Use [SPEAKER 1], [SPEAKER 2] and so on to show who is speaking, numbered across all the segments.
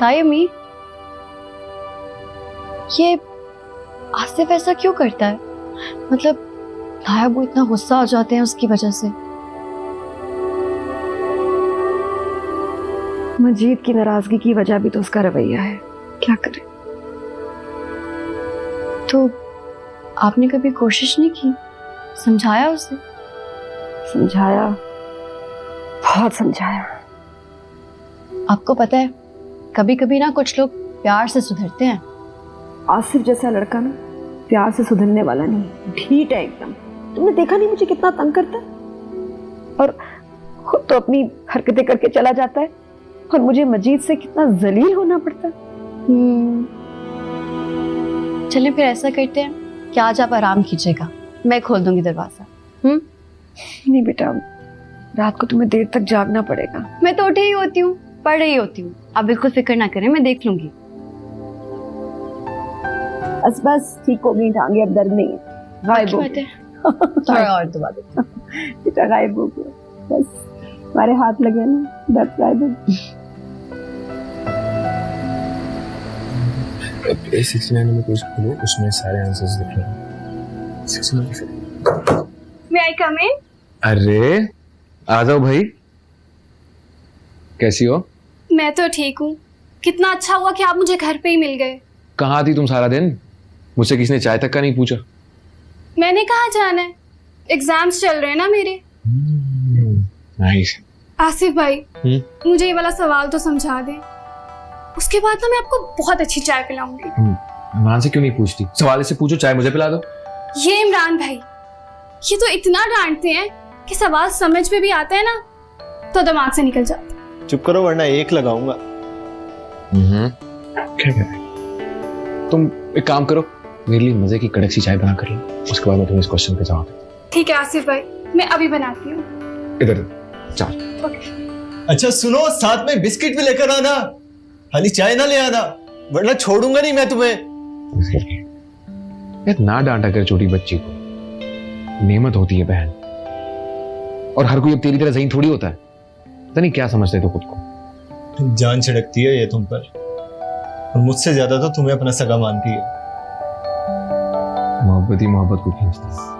[SPEAKER 1] तायमी, ये आसिफ ऐसा क्यों करता है? मतलब ताया वो इतना गुस्सा हो जाते हैं उसकी वजह से।
[SPEAKER 2] मजीद की नाराजगी की वजह भी तो उसका रवैया है, क्या करे।
[SPEAKER 1] तो आपने कभी कोशिश नहीं की, समझाया उसे?
[SPEAKER 2] समझाया, बहुत समझाया।
[SPEAKER 1] आपको पता है कभी कभी ना कुछ लोग प्यार से सुधरते हैं।
[SPEAKER 2] आसिफ जैसा लड़का ना प्यार से सुधरने वाला नहीं, ढीठ है एकदम। तुमने देखा नहीं मुझे कितना तंग करता है, और खुद तो अपनी हरकतें करके चला जाता है, और मुझे मजीद से कितना जलील होना पड़ता है।
[SPEAKER 1] चलिए फिर ऐसा करते हैं कि आज आप आराम कीजिएगा, मैं खोल दूंगी दरवाजा।
[SPEAKER 2] नहीं बेटा, रात को तुम्हें देर तक जागना पड़ेगा।
[SPEAKER 1] मैं तो उठी ही होती हूँ, पढ़ रही होती हूँ, आप बिल्कुल फिक्र ना करें, मैं देख लूंगी।
[SPEAKER 2] बस बस ठीक हो गई टांगे, अब दर्द नहीं है। गायब हो गए।
[SPEAKER 1] थोड़ा और दबा दे।
[SPEAKER 2] बेटा गायब हो गया, बस हमारे हाथ लगे ना, दर्द गायब हो गया।
[SPEAKER 3] 69 में कुछ खोलो, उसमें सारे आंसर्स लिखे हैं। 69
[SPEAKER 1] May I come in?
[SPEAKER 3] अरे आ जाओ भाई, कैसी हो?
[SPEAKER 4] मैं तो ठीक हूँ। कितना अच्छा हुआ कि आप मुझे घर पे ही मिल गए।
[SPEAKER 3] कहाँ थी तुम सारा दिन? मुझसे किसी ने चाय तक का नहीं पूछा।
[SPEAKER 4] मैंने कहाँ जाना है, एग्जाम्स चल रहे हैं ना मेरे।
[SPEAKER 3] नाइस।
[SPEAKER 4] आसिफ भाई, मुझे ये वाला सवाल तो समझा दें, उसके बाद ना मैं आपको बहुत अच्छी चाय पिलाऊंगी।
[SPEAKER 3] इमरान से क्यों नहीं पूछती? सवाल से पूछो, चाय मुझे पिला दो।
[SPEAKER 4] ये इमरान भाई, ये तो इतना डांटते हैं कि सवाल समझ में भी आता है ना तो दिमाग से निकल जाता है।
[SPEAKER 5] चुप करो वरना एक लगाऊंगा।
[SPEAKER 3] क्या कह रहे? तुम एक काम करो, मेरे लिए मजे की कड़क सी चाय बना कर लो, उसके बाद मैं तुम्हें इस क्वेश्चन पे जवाब दूं।
[SPEAKER 4] ठीक है आसिफ भाई, मैं अभी बनाती हूँ।
[SPEAKER 3] इधर चाय।
[SPEAKER 5] अच्छा सुनो, साथ में बिस्किट भी लेकर आना, खाली चाय ना ले आना, वरना छोड़ूंगा नहीं मैं तुम्हें।
[SPEAKER 3] यार ना डांटा कर छोटी बच्ची को, नेमत होती है बहन, और हर कोई अब तेरी तरह सही थोड़ी होता है। पता नहीं क्या समझते तो खुद को।
[SPEAKER 5] जान छिड़कती है ये तुम पर, और मुझसे ज्यादा तो तुम्हें अपना सगा मानती है।
[SPEAKER 3] मोहब्बत ही मोहब्बत को खींचती है।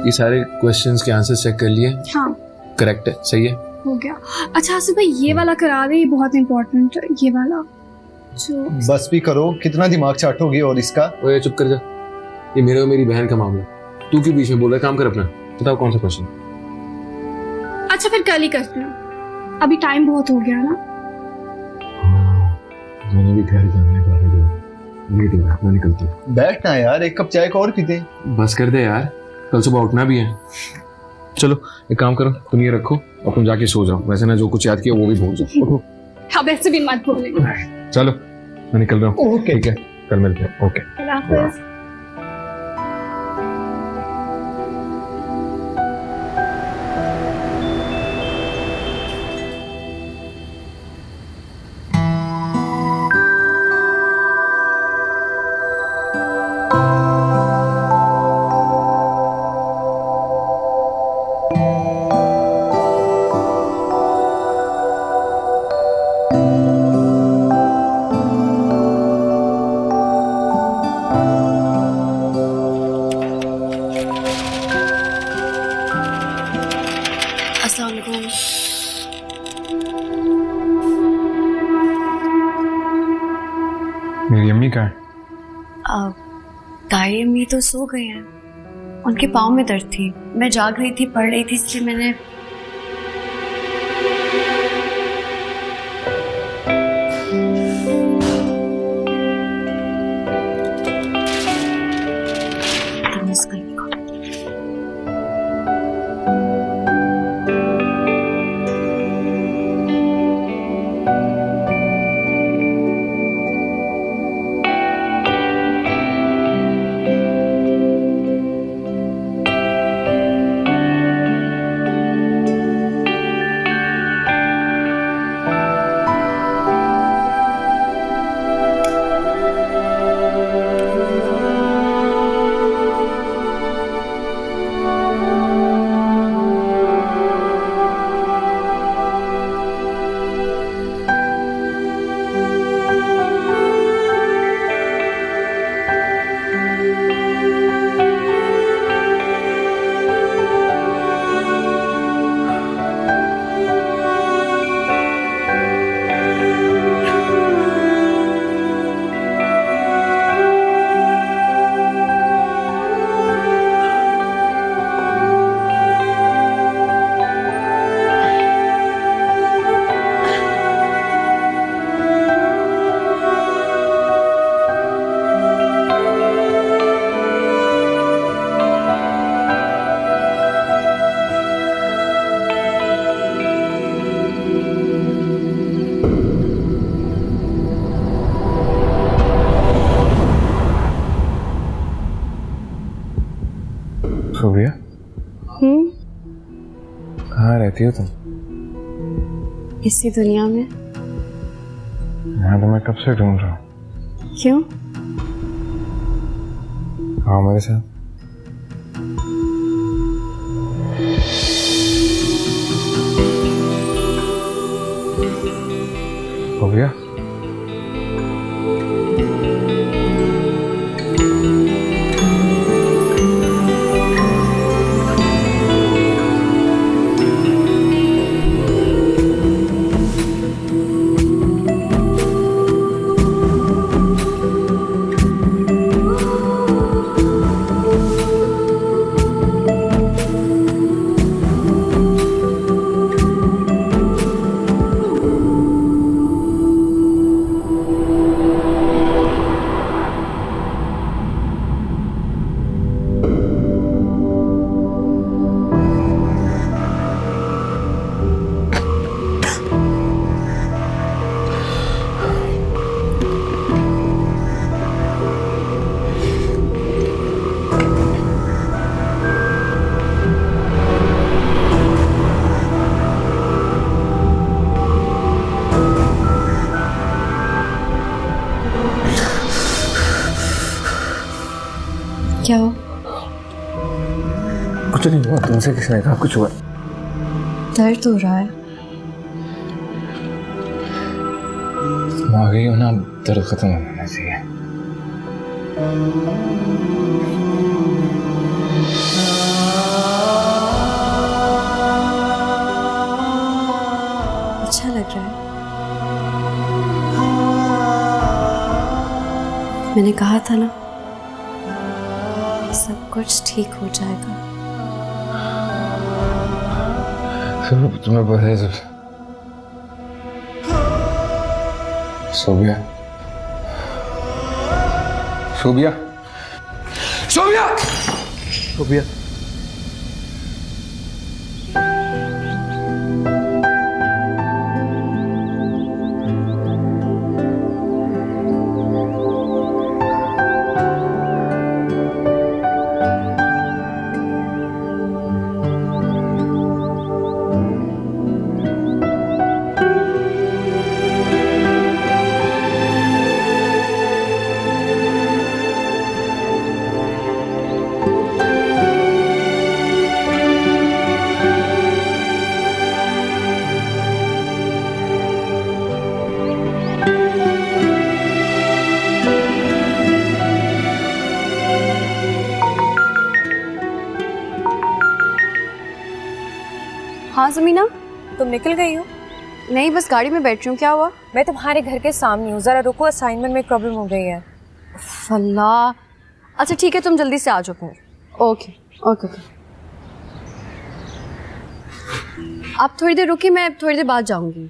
[SPEAKER 3] ये सारे क्वेश्चंस के आंसर चेक कर लिए?
[SPEAKER 4] हाँ
[SPEAKER 3] करेक्ट है, सही है,
[SPEAKER 4] हो गया। अच्छा आसिफ भाई, ये वाला करा दे, ये बहुत इंपॉर्टेंट है, ये वाला जो।
[SPEAKER 5] बस भी करो, कितना दिमाग चाटोगी और इसका।
[SPEAKER 3] ओए चुप कर जा, ये मेरे और मेरी बहन का मामला, तू क्यों बीच में बोल रहा है? काम कर अपना, बताओ कौन सा क्वेश्चन।
[SPEAKER 4] अच्छा फिर कल ही करते हैं, अभी टाइम बहुत हो गया ना।
[SPEAKER 3] मैंने भी घर जाना है, लेट हो रहा है, मैं निकलती हूँ।
[SPEAKER 5] बैठना यार, एक कप चाय का और पीते।
[SPEAKER 3] बस कर दे यार, कल सुबह उठना भी है। चलो एक काम करो, तुम ये रखो और तुम जाके सो जाओ, वैसे ना जो कुछ याद किया वो भी भूल जाओ।
[SPEAKER 4] अब ऐसे भी मत भूलेंगे।
[SPEAKER 3] चलो मैं निकल रहा हूँ।
[SPEAKER 5] ओके।
[SPEAKER 3] ठीक है, कल मिलते हैं। ओके।
[SPEAKER 4] अल्लाह हाफिज़।
[SPEAKER 3] मेरी अम्मी कहाँ है?
[SPEAKER 1] ताई अम्मी तो सो गए हैं, उनके पाँव में दर्द थी, मैं जाग रही थी, पढ़ रही थी, इसलिए मैंने।
[SPEAKER 3] रहती हो तुम?
[SPEAKER 1] इसी दुनिया में।
[SPEAKER 3] यहाँ तो मैं कब से ढूंढ रहा हूँ।
[SPEAKER 1] क्यों?
[SPEAKER 3] हाँ मेरे साथ। हो गया?
[SPEAKER 1] क्या हो?
[SPEAKER 3] कुछ नहीं हुआ, तुमसे किसने कहा कुछ हुआ?
[SPEAKER 1] दर्द हो रहा है।
[SPEAKER 3] तुम आ गई हो ना, दर्द खत्म होना चाहिए।
[SPEAKER 1] अच्छा लग रहा है। मैंने कहा था ना, सब कुछ ठीक हो जाएगा।
[SPEAKER 3] सब तुम्हें पता है सब। सोबिया, सोबिया, सोबिया, सोबिया।
[SPEAKER 1] हाँ ज़मीना,
[SPEAKER 6] तुम निकल गई हो?
[SPEAKER 1] नहीं बस गाड़ी में बैठ रही हूँ। क्या हुआ?
[SPEAKER 6] मैं तुम्हारे घर के सामने हूँ, जरा रुको, असाइनमेंट में एक प्रॉब्लम हो गई है।
[SPEAKER 1] अल्लाह। अच्छा ठीक है, तुम जल्दी से आ जाओ फिर। Okay okay okay. आप थोड़ी देर रुकिए, मैं थोड़ी देर बाद जाऊंगी।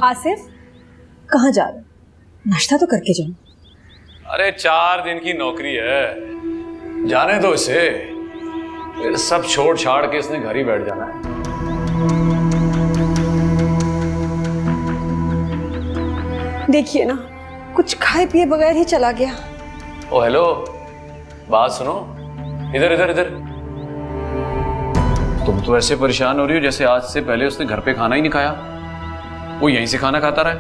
[SPEAKER 6] आसिफ, कहाँ जा रहे हो? नाश्ता तो करके जाओ।
[SPEAKER 7] अरे 4 दिन की नौकरी है, जाने दो इसे। फिर सब छोड़ छाड़ के इसने घर ही बैठ जाना है।
[SPEAKER 2] देखिए ना, कुछ खाए पिए बगैर ही चला गया।
[SPEAKER 7] ओ हेलो, बात सुनो, इधर इधर इधर। तुम तो ऐसे परेशान हो रही हो जैसे आज से पहले उसने घर पे खाना ही नहीं खाया। वो यहीं से खाना खाता रहा।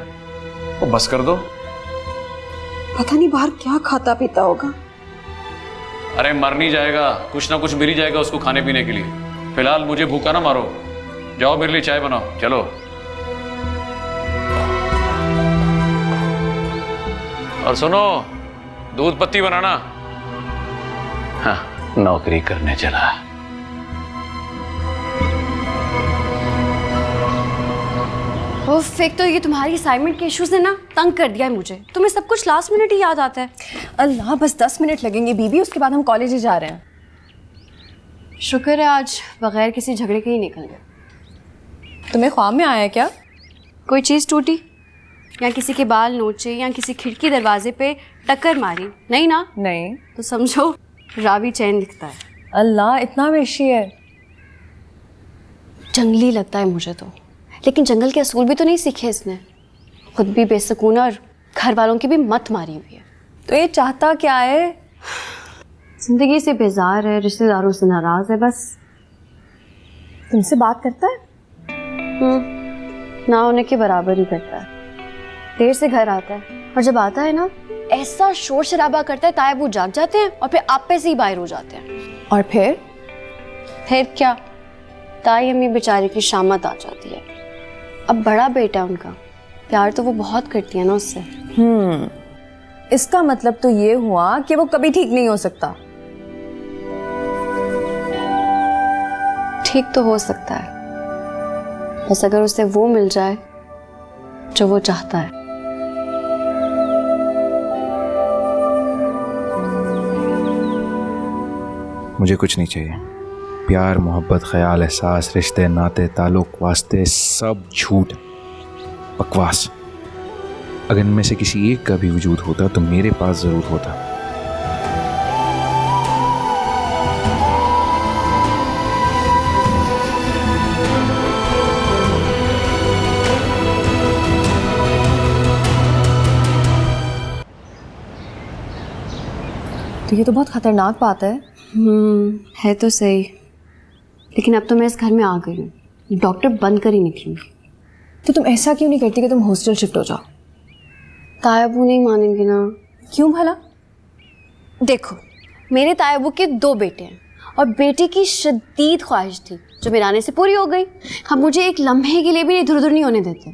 [SPEAKER 7] वो बस कर दो।
[SPEAKER 2] पता नहीं बाहर क्या खाता पीता होगा।
[SPEAKER 7] अरे मर नहीं जाएगा, कुछ ना कुछ मिल ही जाएगा उसको खाने पीने के लिए। फिलहाल मुझे भूखा ना मारो। जाओ मेरे लिए चाय बनाओ, चलो। और सुनो, दूध पत्ती बनाना। हाँ, नौकरी करने चला।
[SPEAKER 1] उफ, एक तो ये तुम्हारी असाइनमेंट के इश्यूज ने ना तंग कर दिया है मुझे। तुम्हें सब कुछ लास्ट मिनट ही याद आता है।
[SPEAKER 2] अल्लाह, बस 10 मिनट लगेंगे बीबी, उसके बाद हम कॉलेज ही जा रहे हैं।
[SPEAKER 1] शुक्र है आज बगैर किसी झगड़े के ही निकल गए।
[SPEAKER 2] तुम्हें ख्वाब में आया है क्या?
[SPEAKER 1] कोई चीज़ टूटी या किसी के बाल नोचे या किसी खिड़की दरवाजे पे टक्कर मारी? नहीं ना?
[SPEAKER 2] नहीं।
[SPEAKER 1] तो समझो रावी चैन लिखता है।
[SPEAKER 2] अल्लाह, इतना वेशी है।
[SPEAKER 1] जंगली लगता है मुझे तो, लेकिन जंगल के असूल भी तो नहीं सीखे इसने। खुद भी बेसुकून और घर वालों की भी मत मारी हुई है।
[SPEAKER 2] तो ये चाहता क्या है?
[SPEAKER 1] जिंदगी से बेजार है, रिश्तेदारों से नाराज है बस।
[SPEAKER 2] तुमसे बात करता है?
[SPEAKER 1] ना होने के बराबर ही करता है। देर से घर आता है और जब आता है ना ऐसा शोर शराबा करता है ताया वो जाग जाते हैं और फिर आप पे से ही बाहर हो जाते हैं।
[SPEAKER 2] और फिर
[SPEAKER 1] क्या, ताई अम्मी बेचारी की शामत आ जाती है। अब बड़ा बेटा है उनका, प्यार तो वो बहुत करती है ना उससे।
[SPEAKER 2] इसका मतलब तो ये हुआ कि वो कभी ठीक नहीं हो सकता।
[SPEAKER 1] ठीक तो हो सकता है, बस अगर उसे वो मिल जाए जो वो चाहता है।
[SPEAKER 8] मुझे कुछ नहीं चाहिए। प्यार, मोहब्बत, ख्याल, एहसास, रिश्ते, नाते, ताल्लुक, वास्ते सब झूठ, बकवास। अगर इनमें से किसी एक का भी वजूद होता तो मेरे पास जरूर होता।
[SPEAKER 2] तो ये तो बहुत खतरनाक बात है।
[SPEAKER 1] है तो सही, लेकिन अब तो मैं इस घर में आ गई हूँ। डॉक्टर बंद कर ही निकली।
[SPEAKER 2] तो तुम ऐसा क्यों नहीं करती कि तुम हॉस्टल शिफ्ट हो जाओ?
[SPEAKER 1] तायाबू नहीं मानेंगे ना।
[SPEAKER 2] क्यों भला?
[SPEAKER 1] देखो, मेरे तायाबू के 2 बेटे हैं और बेटे की शदीद ख्वाहिश थी जो मेरे आने से पूरी हो गई। अब मुझे एक लम्हे के लिए भी इधर उधर नहीं होने देते।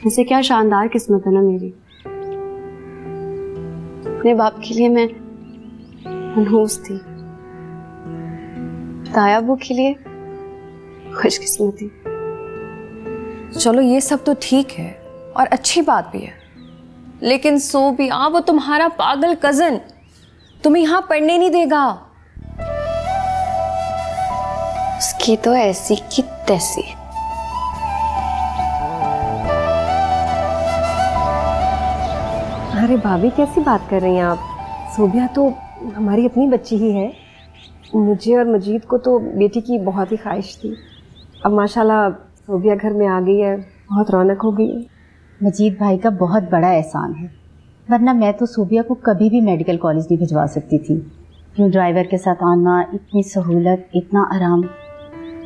[SPEAKER 1] वैसे क्या शानदार किस्मत है ना मेरी। अपने बाप के लिए मैं मनहूस थी, तायाबू के लिए खुशकिस्मती।
[SPEAKER 2] चलो ये सब तो ठीक है और अच्छी बात भी है, लेकिन सोबिया, वो तुम्हारा पागल कजन तुम्हें यहाँ पढ़ने नहीं देगा।
[SPEAKER 1] उसकी तो ऐसी की तैसी।
[SPEAKER 6] अरे भाभी, कैसी बात कर रही हैं आप? सोबिया तो हमारी अपनी बच्ची ही है। मुझे और मजीद को तो बेटी की बहुत ही ख्वाहिश थी। अब माशाल्लाह सोबिया घर में आ गई है, बहुत रौनक हो गई है।
[SPEAKER 9] मजीद भाई का बहुत बड़ा एहसान है, वरना मैं तो सोबिया को कभी भी मेडिकल कॉलेज नहीं भिजवा सकती थी। क्यों ड्राइवर के साथ आना, इतनी सहूलत, इतना आराम,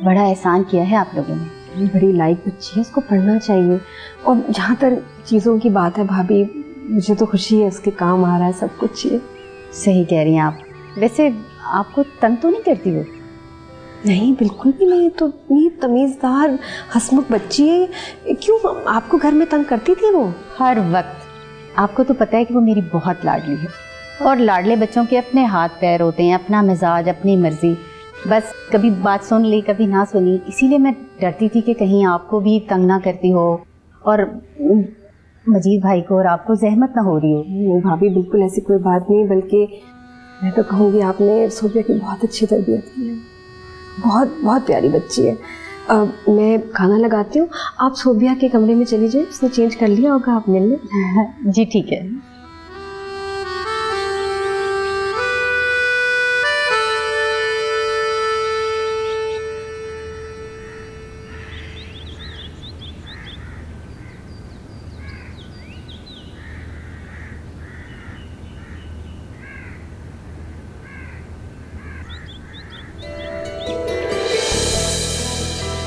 [SPEAKER 9] बड़ा एहसान किया है आप लोगों ने।
[SPEAKER 6] बड़ी लाइक बच्ची है, उसको पढ़ना चाहिए। और जहाँ तक चीज़ों की बात है भाभी, मुझे तो खुशी है उसके काम आ रहा है सब कुछ। ये
[SPEAKER 9] सही कह रही हैं आप। वैसे आपको तंग तो नहीं करती वो?
[SPEAKER 6] नहीं, बिल्कुल भी नहीं। तो ये तमीज़दार हंसमुख बच्ची है। क्यों आपको घर में तंग करती थी वो?
[SPEAKER 9] हर वक्त। आपको तो पता है कि वो मेरी बहुत लाडली है, और लाडले बच्चों के अपने हाथ पैर होते हैं, अपना मिजाज, अपनी मर्जी। बस कभी बात सुन ली, कभी ना सुनी। इसीलिए मैं डरती थी कि कहीं आपको भी तंग ना करती हो और मजीद भाई को और आपको जहमत ना हो रही हो।
[SPEAKER 6] नहीं भाभी, बिल्कुल ऐसी कोई बात नहीं। बल्कि मैं तो कहूँगी आपने सोबिया की बहुत अच्छी तरबियत की है। बहुत बहुत प्यारी बच्ची है। मैं खाना लगाती हूँ, आप सोबिया के कमरे में चली जाइए, उसने चेंज कर लिया होगा, आप मिल लें।
[SPEAKER 9] जी ठीक है।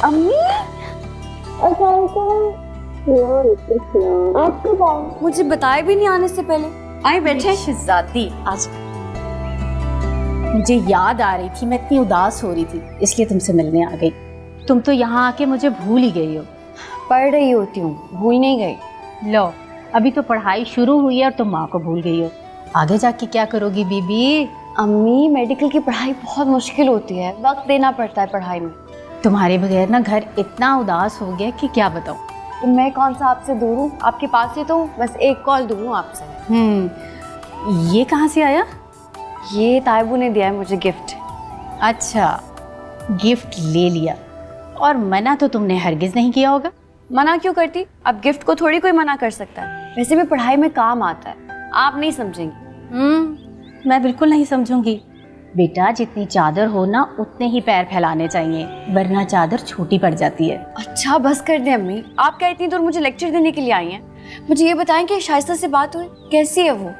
[SPEAKER 2] अम्मी, मुझे बताए भी नहीं आने से पहले।
[SPEAKER 9] आए बैठे। शहजादी, आज मुझे याद आ रही थी, मैं इतनी उदास हो रही थी, इसलिए तुमसे मिलने आ गई। तुम तो यहाँ आके मुझे भूल ही गई हो।
[SPEAKER 1] पढ़ रही होती हूँ, भूल नहीं गई।
[SPEAKER 9] लो, अभी तो पढ़ाई शुरू हुई है और तुम माँ को भूल गई हो। आगे जाके क्या करोगी बीबी?
[SPEAKER 1] अम्मी, मेडिकल की पढ़ाई बहुत मुश्किल होती है, वक्त देना पड़ता है पढ़ाई में।
[SPEAKER 9] तुम्हारे बगैर ना घर इतना उदास हो गया कि क्या बताऊं।
[SPEAKER 1] तो मैं कौन सा आपसे दूर हूँ, आपके पास ही तो हूँ, बस एक कॉल दूर हूँ आपसे।
[SPEAKER 9] ये कहाँ से आया?
[SPEAKER 1] ये तायबू ने दिया है मुझे गिफ्ट।
[SPEAKER 9] अच्छा, गिफ्ट ले लिया, और मना तो तुमने हरगिज नहीं किया होगा।
[SPEAKER 1] मना क्यों करती, अब गिफ्ट को थोड़ी कोई मना कर सकता है, वैसे भी पढ़ाई में काम आता है, आप नहीं समझेंगी।
[SPEAKER 9] मैं बिल्कुल नहीं समझूंगी। बेटा, जितनी चादर हो ना उतने ही पैर फैलाने चाहिए, वरना चादर छोटी पड़ जाती है।
[SPEAKER 1] अच्छा बस कर दे अम्मी, आप क्या इतनी दूर मुझे लेक्चर देने के लिए आई हैं? मुझे ये बताएं कि शाइस्ता से बात हुई, कैसी है वो?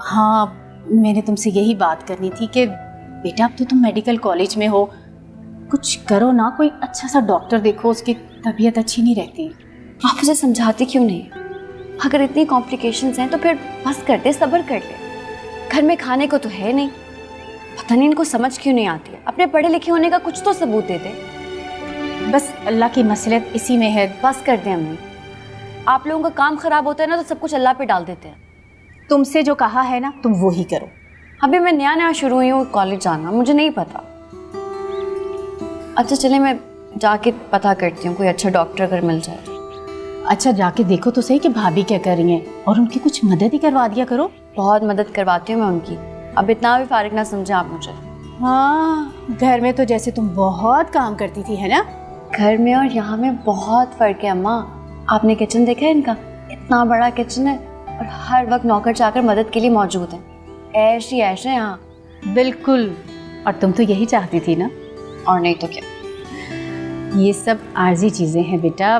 [SPEAKER 9] हाँ, मैंने तुमसे यही बात करनी थी कि बेटा, अब तो तुम मेडिकल कॉलेज में हो, कुछ करो ना, कोई अच्छा सा डॉक्टर देखो, उसकी तबीयत अच्छी नहीं रहती।
[SPEAKER 1] आप मुझे समझाती क्यों नहीं? अगर इतनी कॉम्प्लिकेशंस हैं तो फिर बस कर दे, सब्र कर ले। घर में खाने को तो है नहीं, पता नहीं इनको समझ क्यों नहीं आती है। अपने पढ़े लिखे होने का कुछ तो सबूत दे दे।
[SPEAKER 9] बस अल्लाह की मसलत इसी में है।
[SPEAKER 1] बस कर दे अम्मी, आप लोगों का काम खराब होता है ना तो सब कुछ अल्लाह पे डाल देते हैं।
[SPEAKER 9] तुमसे जो कहा है ना, तुम वो ही करो।
[SPEAKER 1] अभी मैं नया नया शुरू हुई हूँ कॉलेज जाना, मुझे नहीं पता। अच्छा चले, मैं जाके पता करती हूँ कोई अच्छा डॉक्टर अगर मिल जाए।
[SPEAKER 9] अच्छा, जाके देखो तो सही कि भाभी क्या कर रही हैं, और उनकी कुछ मदद ही करवा दिया करो।
[SPEAKER 1] बहुत मदद करवाती हूँ मैं उनकी, अब इतना भी फारिग ना समझे आप मुझे।
[SPEAKER 9] हाँ, घर में तो जैसे तुम बहुत काम करती थी, है ना?
[SPEAKER 1] घर में और यहाँ में बहुत फ़र्क है अम्मा। आपने किचन देखा है इनका, इतना बड़ा किचन है और हर वक्त नौकर चाकर मदद के लिए मौजूद हैं। ऐश ही ऐश है यहाँ।
[SPEAKER 9] बिल्कुल, और तुम तो यही चाहती थी ना।
[SPEAKER 1] और नहीं तो क्या।
[SPEAKER 9] ये सब आर्जी चीज़ें हैं बेटा,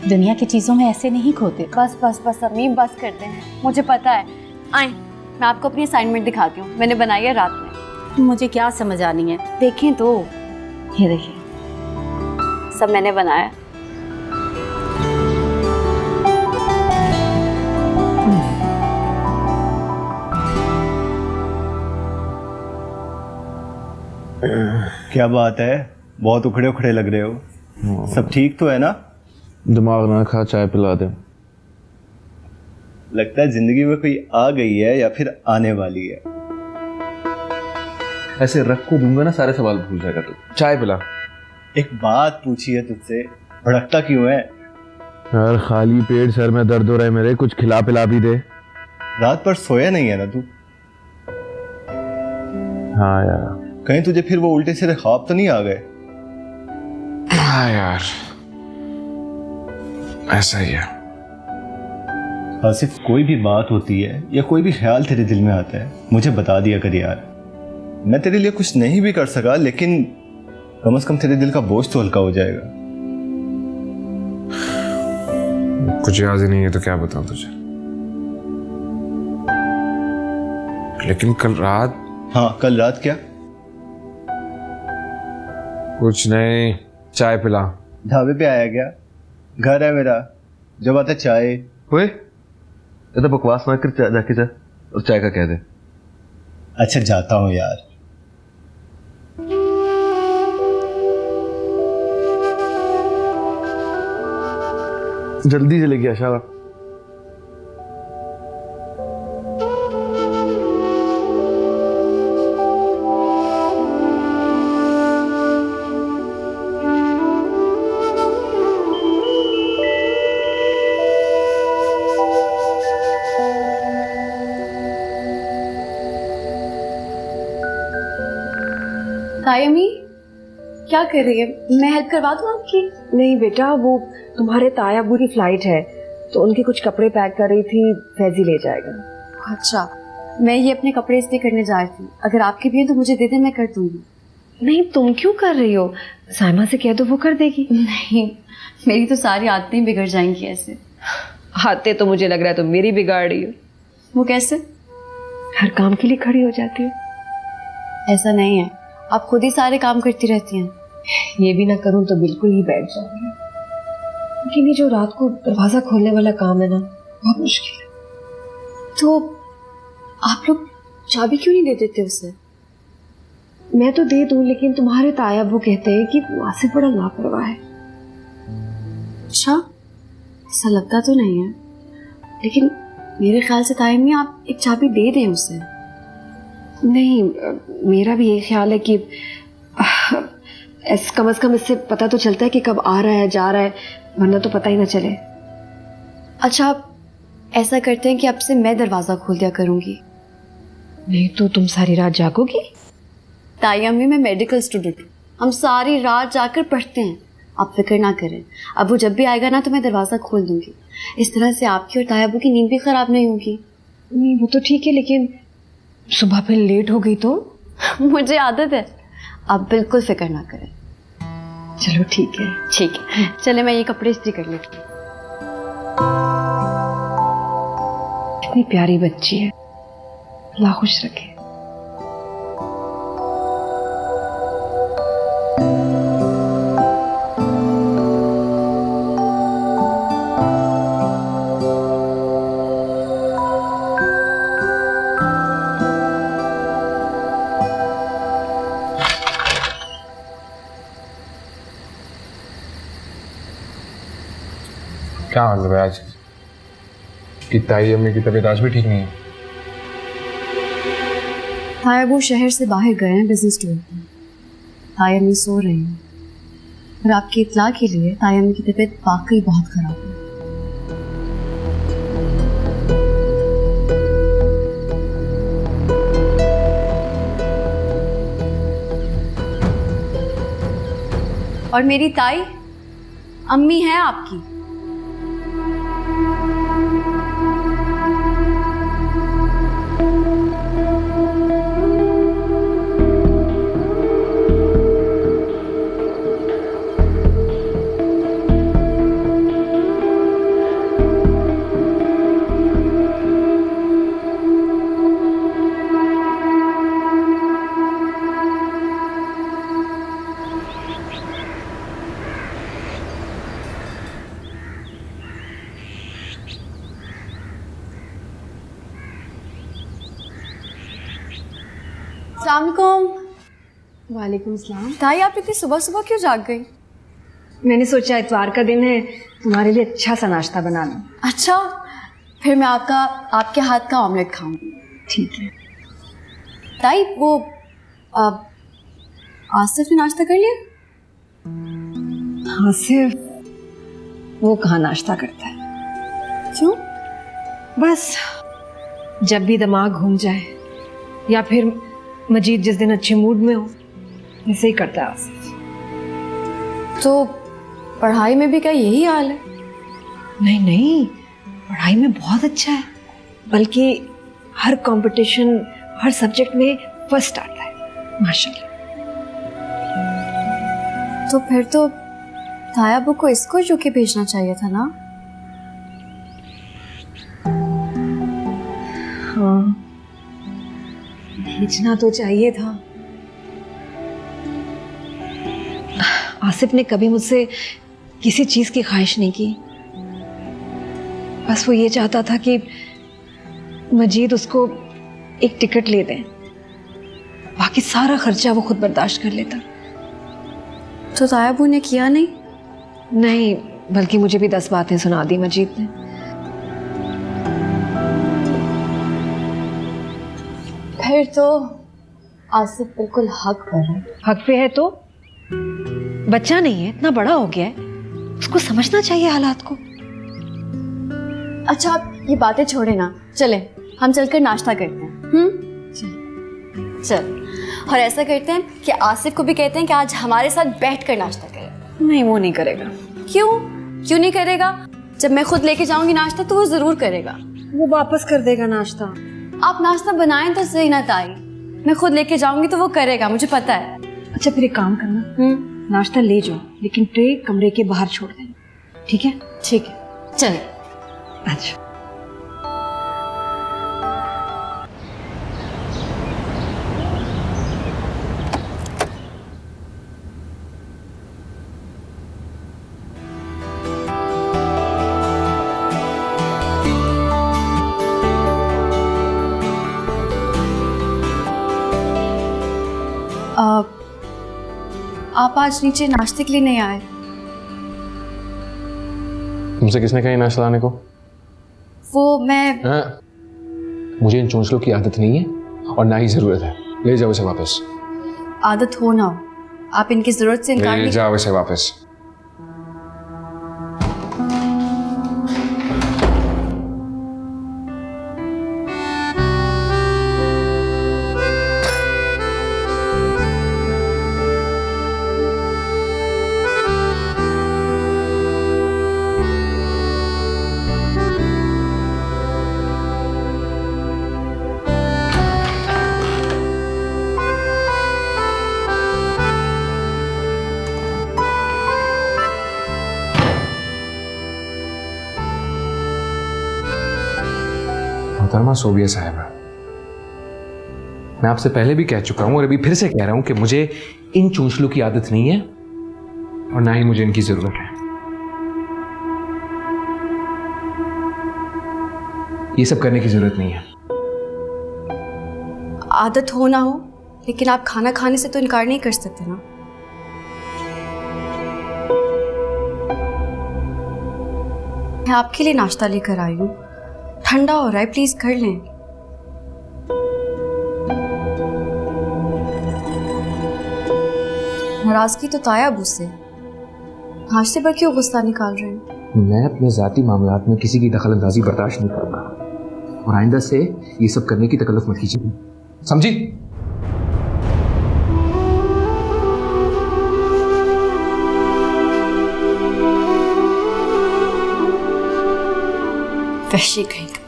[SPEAKER 9] दुनिया की चीज़ों में ऐसे नहीं खोते।
[SPEAKER 1] बस बस बस अम्मी, बस करते हैं, मुझे पता है। आए, मैं आपको अपनी असाइनमेंट दिखाती हूँ, मैंने बनाई है रात में।
[SPEAKER 9] मुझे क्या समझ आनी है?
[SPEAKER 1] देखें तो, ये देखिए, सब मैंने बनाया।
[SPEAKER 5] क्या बात है, बहुत उखड़े उखड़े लग रहे हो। सब ठीक तो है ना?
[SPEAKER 3] दिमाग ना खा, चाय पिला दे।
[SPEAKER 5] लगता है जिंदगी में कोई आ गई है या फिर आने वाली है।
[SPEAKER 3] ऐसे रख को दूंगा ना, सारे सवाल भूल जाएगा तू। चाय पिला।
[SPEAKER 5] एक बात पूछी है तुझसे, भड़कता क्यों है?
[SPEAKER 3] यार खाली पेट सर में दर्द हो रहा है मेरे, कुछ खिला पिला भी दे।
[SPEAKER 5] रात पर सोया नहीं है ना तू?
[SPEAKER 3] हाँ यार।
[SPEAKER 5] कहीं तुझे फिर वो उल्टे सीधे ख्वाब तो नहीं आ गए?
[SPEAKER 3] हाँ यार, ऐसा ही है।
[SPEAKER 5] आसिफ, कोई भी बात होती है या कोई भी ख्याल तेरे दिल में आता है, मुझे बता दिया कर यार। मैं तेरे लिए कुछ नहीं भी कर सका, लेकिन कम से कम तेरे दिल का बोझ तो हल्का हो जाएगा।
[SPEAKER 3] कुछ याद ही नहीं है तो क्या बताऊं तुझे। लेकिन कल रात।
[SPEAKER 5] हाँ, कल रात क्या?
[SPEAKER 3] कुछ नहीं, चाय पिला।
[SPEAKER 5] ढाबे पे आया क्या? घर है मेरा, जब आता चाय।
[SPEAKER 3] ओए, तो बकवास ना कर, जाके जा और चाय का कह दे।
[SPEAKER 5] अच्छा जाता हूँ यार।
[SPEAKER 3] जल्दी से लेके आ शाला।
[SPEAKER 1] तायमी क्या कर रही है? मैं हेल्प करवा दूँ आपकी?
[SPEAKER 6] नहीं बेटा, वो तुम्हारे ताया अब्बू की फ्लाइट है तो उनके कुछ कपड़े पैक कर रही थी, फैजी ले जाएगा।
[SPEAKER 1] अच्छा, मैं ये अपने कपड़े इस्त्री करने जा रही थी, अगर आपके भी हैं तो मुझे दे दे, मैं कर दूंगी।
[SPEAKER 6] नहीं, तुम क्यों कर रही हो? साइमा से कह दो, वो कर देगी।
[SPEAKER 1] नहीं, मेरी तो सारी आदतें बिगड़ जाएंगी ऐसे।
[SPEAKER 6] आते तो मुझे लग रहा है तुम मेरी बिगाड़ रही हो।
[SPEAKER 1] वो कैसे?
[SPEAKER 6] हर काम के लिए खड़ी हो जाती हो।
[SPEAKER 1] ऐसा नहीं है, आप खुद ही सारे काम करती रहती हैं।
[SPEAKER 6] ये भी ना करूं तो बिल्कुल ही बैठ जाऊंगी, लेकिन ये जो रात को दरवाजा खोलने वाला काम है ना, बहुत मुश्किल है।
[SPEAKER 1] तो आप लोग चाबी क्यों नहीं दे देते उसे?
[SPEAKER 6] मैं तो दे दूं, लेकिन तुम्हारे ताया वो कहते हैं कि आसिफ बड़ा लापरवाह है।
[SPEAKER 1] अच्छा, ऐसा लगता तो नहीं है, लेकिन मेरे ख्याल से तायमी आप एक चाबी दे दें उसे।
[SPEAKER 6] नहीं, मेरा भी ये ख्याल है कि कम से कम इससे पता तो चलता है कि कब आ रहा है जा रहा है, वरना तो पता ही ना चले।
[SPEAKER 1] अच्छा ऐसा करते हैं कि अब से मैं दरवाज़ा खोल दिया करूँगी।
[SPEAKER 6] नहीं तो तुम सारी रात जागोगी?
[SPEAKER 1] ताई अम्मी मैं मेडिकल स्टूडेंट हूँ, हम सारी रात जाकर पढ़ते हैं, आप फिक्र ना करें। अब वो जब भी आएगा ना तो मैं दरवाज़ा खोल दूंगी, इस तरह से आपकी और ताई अब्बू की नींद भी ख़राब नहीं होगी।
[SPEAKER 6] नहीं वो तो ठीक है, लेकिन सुबह फिर लेट हो गई तो?
[SPEAKER 1] मुझे आदत है, आप बिल्कुल फिक्र ना करें।
[SPEAKER 6] चलो ठीक है।
[SPEAKER 1] ठीक है, चले मैं ये कपड़े इस्त्री कर लेती हूँ।
[SPEAKER 6] कितनी प्यारी बच्ची है, अल्लाह खुश रखे।
[SPEAKER 3] क्या मतलब है आज कि ताई अम्मी की तबीयत आज भी ठीक नहीं है?
[SPEAKER 1] ताई वो शहर से बाहर गए हैं बिजनेस टूर पर, ताई अम्मी सो रही हैं। और आपकी इत्तला के लिए ताई अम्मी की तबीयत वाकई बहुत ख़राब है। और मेरी ताई अम्मी है आपकी। अस्सलामुअलैकुम।
[SPEAKER 6] वालेकुम सलाम।
[SPEAKER 1] ताई आप इतनी सुबह सुबह क्यों जाग गई?
[SPEAKER 6] मैंने सोचा इतवार का दिन है, तुम्हारे लिए अच्छा सा नाश्ता बना लूं।
[SPEAKER 1] अच्छा, फिर मैं आपके हाथ का ऑमलेट खाऊंगी।
[SPEAKER 6] ठीक है।
[SPEAKER 1] ताई वो आसिफ ने नाश्ता कर लिया?
[SPEAKER 6] हाँ सिर्फ वो कहाँ नाश्ता करता है।
[SPEAKER 1] क्यों?
[SPEAKER 6] बस जब भी दिमाग घूम जाए या फिर मजीद जिस दिन अच्छे मूड में हो, ऐसे ही करता है आसिफ।
[SPEAKER 1] तो पढ़ाई में भी क्या यही हाल है?
[SPEAKER 6] नहीं नहीं, पढ़ाई में बहुत अच्छा है, बल्कि हर कंपटीशन हर सब्जेक्ट में फर्स्ट आता है माशाल्लाह।
[SPEAKER 1] तो फिर तो ताया अब्बू को इसको यूके भेजना चाहिए था ना?
[SPEAKER 6] हाँ भेजना तो चाहिए था। आसिफ ने कभी मुझसे किसी चीज की ख्वाहिश नहीं की, बस वो ये चाहता था कि मजीद उसको एक टिकट ले दें, बाकी सारा खर्चा वो खुद बर्दाश्त कर लेता।
[SPEAKER 1] तो ताया अब्बू ने किया नहीं?
[SPEAKER 6] नहीं, बल्कि मुझे भी 10 बातें सुना दी मजीद ने।
[SPEAKER 1] फिर तो आसिफ बिल्कुल हक पर है।
[SPEAKER 6] हक पे है तो? बच्चा नहीं है, इतना बड़ा हो गया है, उसको समझना चाहिए हालात को।
[SPEAKER 1] अच्छा आप ये बातें छोड़े ना, चले हम चलकर नाश्ता करते हैं। चल। और ऐसा करते हैं कि आसिफ को भी कहते हैं कि आज हमारे साथ बैठकर नाश्ता करें।
[SPEAKER 6] नहीं वो नहीं करेगा।
[SPEAKER 1] क्यों नहीं करेगा? जब मैं खुद लेके जाऊंगी नाश्ता तो वो जरूर करेगा।
[SPEAKER 6] वो वापस कर देगा नाश्ता।
[SPEAKER 1] आप नाश्ता बनाएं तो सही ना ताई, मैं खुद लेके जाऊंगी तो वो करेगा, मुझे पता है।
[SPEAKER 6] अच्छा फिर एक काम करना, नाश्ता ले जाओ लेकिन ट्रे कमरे के बाहर छोड़ देना, ठीक है?
[SPEAKER 1] ठीक है, चल।
[SPEAKER 6] अच्छा
[SPEAKER 1] आप आज नीचे नाश्ते के लिए नहीं आए?
[SPEAKER 3] तुमसे किसने कहा नाश्ता लाने को?
[SPEAKER 1] वो मैं
[SPEAKER 3] मुझे इन चोंचलों की आदत नहीं है और ना ही जरूरत है। ले जाओ इसे वापस।
[SPEAKER 1] आदत हो ना हो, आप इनकी जरूरत से इनकार
[SPEAKER 3] ले
[SPEAKER 1] नहीं।
[SPEAKER 3] जाओ इसे वापस। मोहतरमा सोबिया साहिबा, मैं आपसे पहले भी कह चुका हूं और अभी फिर से कह रहा हूं कि मुझे इन चोंचलों की आदत नहीं है और ना ही मुझे इनकी जरूरत है। ये सब करने की जरूरत नहीं है।
[SPEAKER 1] आदत हो ना हो, लेकिन आप खाना खाने से तो इनकार नहीं कर सकते ना। मैं आपके लिए नाश्ता लेकर आई हूँ, ठंडा हो रहा है, प्लीज कर लें। नाराजगी तो ताया अब उससे, नाश्ते पर क्यों गुस्सा निकाल रहे हैं?
[SPEAKER 3] मैं अपने जाती मामलात में किसी की दखलंदाजी बर्दाश्त नहीं करूंगा और आइंदा से ये सब करने की तकल्लुफ मत कीजिए, समझी?
[SPEAKER 1] वहशी कहीं का।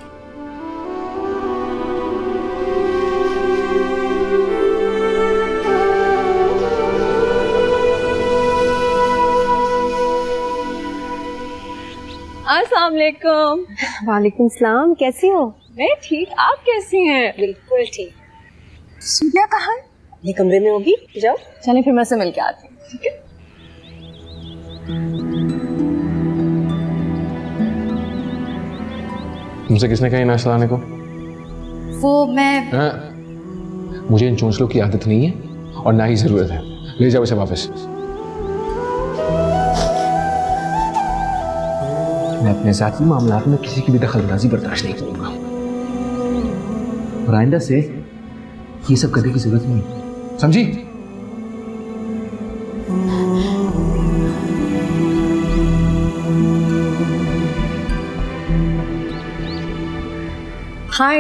[SPEAKER 2] अस्सलाम वालेकुम।
[SPEAKER 6] वालेकुम सलाम, कैसी हो?
[SPEAKER 2] मैं ठीक, आप कैसी हैं?
[SPEAKER 6] बिल्कुल ठीक।
[SPEAKER 2] सूर्या कहाँ है?
[SPEAKER 6] ये कमरे में होगी, जाओ।
[SPEAKER 2] चलिए फिर मैं से मिल के आती हूँ, ठीक है?
[SPEAKER 3] तुमसे किसने कहा ये नाश्ता लाने को?
[SPEAKER 1] वो मैं
[SPEAKER 3] मुझे इन चोंचलों की आदत नहीं है और ना ही जरूरत है। ले जाओ इसे वापस। मैं अपने साथी मामलात में किसी की भी दखलंदाजी बर्दाश्त नहीं करूंगा और आइंदा से ये सब करने की जरूरत नहीं, समझी?
[SPEAKER 6] हाय।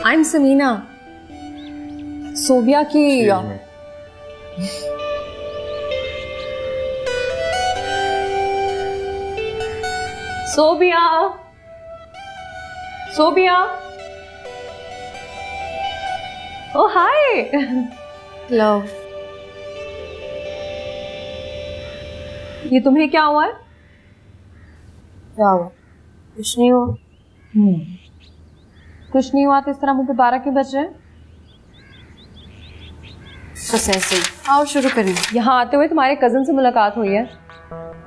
[SPEAKER 6] आई एम समीना, सोबिया की।
[SPEAKER 2] सोबिया, सोबिया। ओ हाय।
[SPEAKER 1] लो,
[SPEAKER 2] ये तुम्हें क्या हुआ है?
[SPEAKER 6] क्या हुआ? कुछ नहीं हुआ।
[SPEAKER 2] कुछ नहीं हुआ तो इस तरह मुंह पे 12 क्यों बज रहे हैं?
[SPEAKER 1] बस ऐसे ही। आओ शुरू करें।
[SPEAKER 2] यहाँ आते हुए तुम्हारे कजन से मुलाकात हुई है।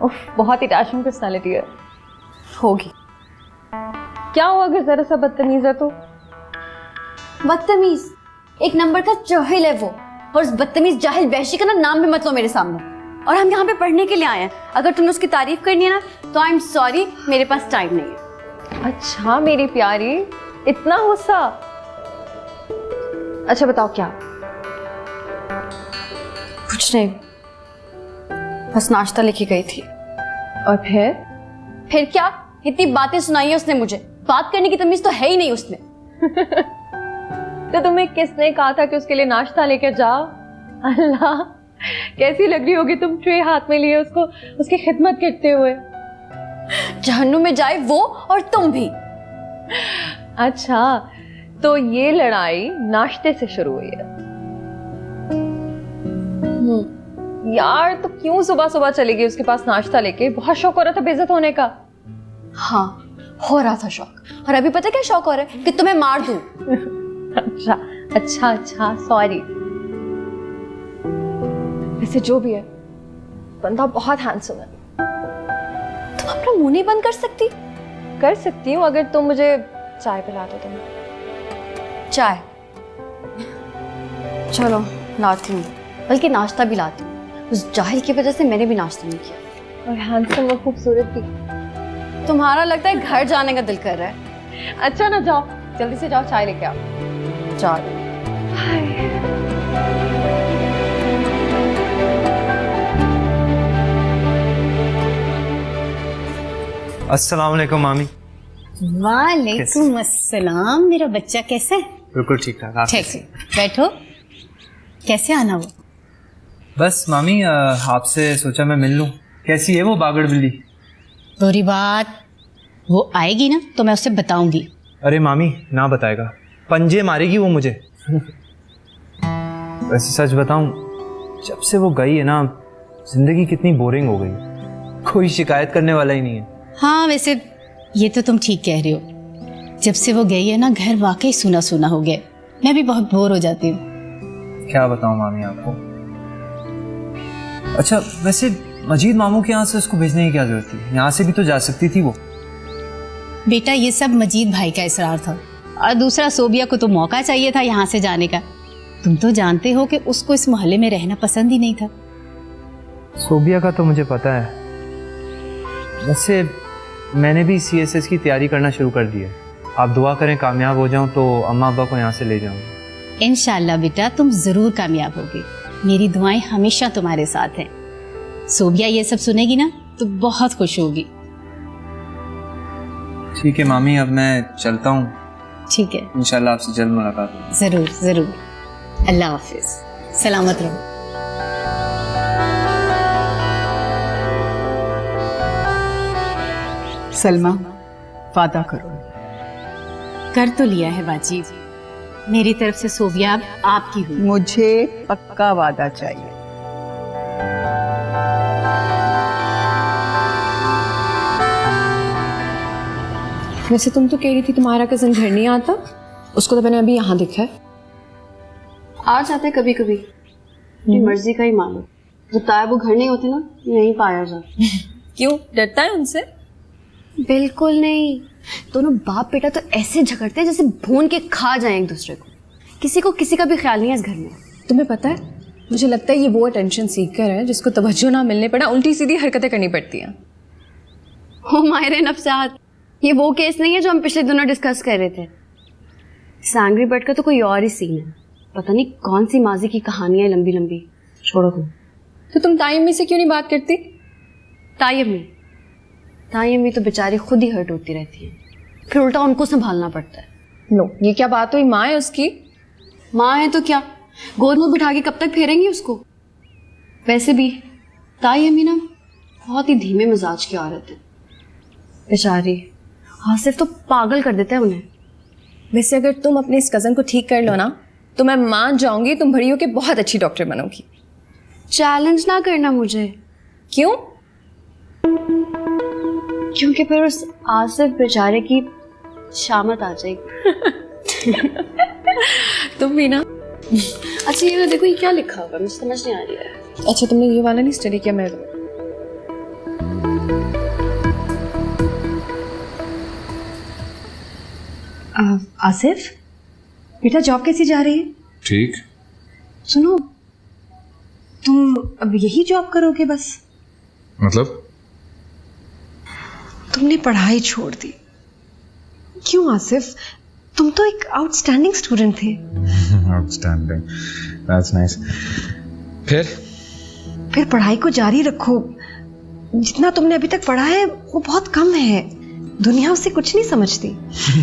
[SPEAKER 2] उफ, बहुत ही डैशिंग पर्सनालिटी है।
[SPEAKER 1] होगी।
[SPEAKER 2] क्या हुआ अगर जरा सा बदतमीज है तो?
[SPEAKER 1] बदतमीज एक नंबर का जाहिल है वो, और उस बदतमीज जाहिल वहशी का ना नाम भी मत लो मेरे सामने। और हम यहाँ पे पढ़ने के लिए आए हैं, अगर तुमने उसकी तारीफ करनी है ना तो आई एम सॉरी, मेरे पास टाइम नहीं है।
[SPEAKER 2] अच्छा मेरी प्यारी, इतना गुस्सा? अच्छा बताओ क्या?
[SPEAKER 1] कुछ नहीं, बस नाश्ता लेके गई थी।
[SPEAKER 2] और
[SPEAKER 1] फिर क्या? इतनी बातें सुनाई है उसने मुझे, बात करने की तमीज तो है ही नहीं उसमें।
[SPEAKER 2] तो तुम्हें किसने कहा था कि उसके लिए नाश्ता लेकर जाओ? अल्लाह, कैसी लग रही होगी तुम ट्रे हाथ में लिए उसको उसकी खिदमत करते हुए।
[SPEAKER 1] जहन्नुम में जाए वो और तुम भी।
[SPEAKER 2] अच्छा, तो ये लड़ाई नाश्ते से शुरू हुई है? यार तो क्यों सुबह सुबह चली गई उसके पास नाश्ता लेके? बहुत शौक हो रहा था बेइज्जत होने का।
[SPEAKER 1] हाँ, हो रहा था शौक, और अभी पता क्या शौक हो रहा है कि तुम्हें मार दूं।
[SPEAKER 2] अच्छा अच्छा अच्छा, सॉरी। वैसे जो भी है, बंदा बहुत हैंडसम है।
[SPEAKER 1] तुम अपना मुंह नहीं बंद कर सकती?
[SPEAKER 2] कर सकती हूँ अगर तुम मुझे चाय पिला दो। तुम
[SPEAKER 1] चाय? चलो लाती हूँ, बल्कि नाश्ता भी लाती हूँ। उस जाहिल की वजह से मैंने भी नाश्ता नहीं किया।
[SPEAKER 2] और हैंडसम और खूबसूरत भी।
[SPEAKER 1] तुम्हारा लगता है घर जाने का दिल कर रहा है।
[SPEAKER 2] अच्छा ना, जाओ जल्दी से जाओ, चाय लेके आओ।
[SPEAKER 9] बचा लो।
[SPEAKER 10] अस्सलाम वालेकुम मामी।
[SPEAKER 9] वालेकुम अस्सलाम। मेरा बच्चा कैसा है?
[SPEAKER 10] बिल्कुल ठीक ठाक। आप
[SPEAKER 9] ठीक है, बैठो। कैसे आना हुआ?
[SPEAKER 10] बस मामी आपसे सोचा मैं मिल लूं। कैसी है वो बागड़ बिल्ली?
[SPEAKER 9] बुरी बात, वो आएगी ना तो मैं उससे बताऊंगी।
[SPEAKER 10] अरे मामी ना बताएगा, पंजे मारेगी वो मुझे। वैसे सच बताऊं, जब से वो गई है ना जिंदगी कितनी बोरिंग हो गई, कोई शिकायत करने वाला ही नहीं है।
[SPEAKER 9] हाँ वैसे ये तो तुम ठीक कह रहे हो, जब से वो गई है ना घर वाकई सुना सुना हो गया। मैं भी बहुत बोर हो जाती हूँ।
[SPEAKER 10] क्या बताऊं मामी आपको। अच्छा वैसे मजीद मामू के यहाँ से उसको भेजने की क्या जरूरत थी? यहाँ से भी तो जा सकती थी वो।
[SPEAKER 9] बेटा ये सब मजीद भाई का इसरार था, और दूसरा सोबिया को तो मौका चाहिए था यहाँ से जाने का। तुम तो जानते हो कि उसको इस मोहल्ले में रहना पसंद ही नहीं था।
[SPEAKER 10] सोबिया का तो मुझे पता है। वैसे मैंने भी CSS की तैयारी करना शुरू कर दी है। आप दुआ करें कामयाब हो जाऊं तो अम्मा अब्बा को यहाँ से ले जाऊंगा।
[SPEAKER 9] इंशाल्लाह बेटा तुम जरूर कामयाब होगे। मेरी दुआएं हमेशा तुम्हारे साथ हैं। सोबिया ये सब सुनेगी ना तो बहुत खुश होगी।
[SPEAKER 10] ठीक है मामी, अब मैं चलता हूँ।
[SPEAKER 9] ठीक है,
[SPEAKER 10] इंशाल्लाह आपसे जल्द मुलाकात होगी।
[SPEAKER 9] जरूर जरूर। अल्लाह हाफिज, सलामत रहो।
[SPEAKER 11] सलमा, वादा करो।
[SPEAKER 9] कर तो लिया है बाजी, मेरी तरफ से सोबिया अब आपकी हुई।
[SPEAKER 11] मुझे पक्का वादा चाहिए।
[SPEAKER 2] वैसे तुम तो कह रही थी तुम्हारा कजन घर नहीं आता, उसको तो मैंने अभी यहाँ देखा है।
[SPEAKER 1] आ जाते हैं कभी कभी, अपनी मर्जी का ही मानो। जब ताया वो घर नहीं होते ना यहीं पाया जाता।
[SPEAKER 2] क्यों डरता है उनसे?
[SPEAKER 1] बिल्कुल नहीं, दोनों बाप बेटा तो ऐसे झगड़ते हैं जैसे भून के खा जाएं एक दूसरे को। किसी को किसी का भी ख्याल नहीं है इस घर में।
[SPEAKER 2] तुम्हें पता है, मुझे लगता है ये वो अटेंशन सीकर है जिसको तवज्जो ना मिलने पर ना उल्टी सीधी हरकतें करनी पड़ती हैं।
[SPEAKER 1] हो माहिर नफ्सात, ये वो केस नहीं है जो हम पिछले दिनों डिस्कस कर रहे थे। एंग्री बर्ड का तो कोई और ही सीन है। पता नहीं कौन सी माजी की कहानी है लंबी लंबी। छोड़ो तुम।
[SPEAKER 2] तो तुम ताई अम्मी से क्यों नहीं बात करती?
[SPEAKER 1] ताई अम्मी तो बेचारी खुद ही हर्ट होती रहती है, फिर उल्टा उनको संभालना पड़ता है।
[SPEAKER 2] नो, ये क्या बात हुई? माँ है उसकी।
[SPEAKER 1] माँ है तो क्या, गोद में बिठा के कब तक फेरेंगी उसको? वैसे भी ताई अम्मी ना बहुत ही धीमे मिजाज की औरत है बेचारी। आसिफ तो पागल कर देता है उन्हें।
[SPEAKER 2] वैसे अगर तुम अपने इस कज़न को ठीक कर लो ना तो मैं मान जाऊंगी तुम बड़ी होकर बहुत अच्छी डॉक्टर बनोगी।
[SPEAKER 1] चैलेंज ना करना मुझे।
[SPEAKER 2] क्यों?
[SPEAKER 1] क्योंकि फिर उस आसिफ बेचारे की शामत आ जाएगी।
[SPEAKER 2] तुम भी ना।
[SPEAKER 1] अच्छा ये देखो, ये क्या लिखा हुआ है, मुझे समझ नहीं आ रही है।
[SPEAKER 2] अच्छा तुमने ये वाला नहीं स्टडी किया? मैं
[SPEAKER 6] आसिफ बेटा, जॉब कैसी जा रही है?
[SPEAKER 8] ठीक।
[SPEAKER 6] सुनो, तुम अब यही जॉब करोगे बस?
[SPEAKER 8] मतलब?
[SPEAKER 6] तुमने पढ़ाई छोड़ दी। क्यों आसिफ? तुम तो एक आउटस्टैंडिंग स्टूडेंट थे।
[SPEAKER 8] Outstanding, that's nice. फिर
[SPEAKER 6] पढ़ाई को जारी रखो। जितना तुमने अभी तक पढ़ा है वो बहुत कम है। दुनिया उससे कुछ नहीं समझती।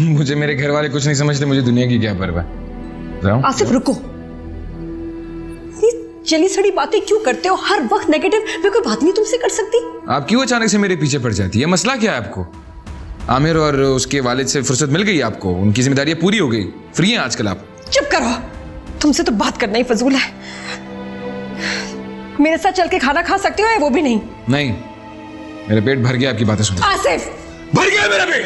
[SPEAKER 3] मुझे मेरे घर वाले कुछ नहीं समझते, मुझे दुनिया की क्या परवाह।
[SPEAKER 6] आसिफ रुको, ये जली सड़ी बातें क्यों करते हो हर वक्त? नेगेटिव मैं कोई बात नहीं तुमसे कर सकती।
[SPEAKER 3] आप क्यों अचानक से मेरे पीछे पड़ जाती है? मसला क्या है आपको? आमिर और उसके वालिद से फुर्सत मिल गई आपको? उनकी जिम्मेदारियां पूरी हो गई? फ्री हैं आजकल आप?
[SPEAKER 6] चुप करो, तुमसे तो बात करना ही फजूल है। मेरे साथ चल के खाना खा सकते हो या वो भी नहीं?
[SPEAKER 3] नहीं, मेरा पेट भर गया आपकी बातें सुन।
[SPEAKER 6] आसिफ,
[SPEAKER 3] भर गया मेरा पेट।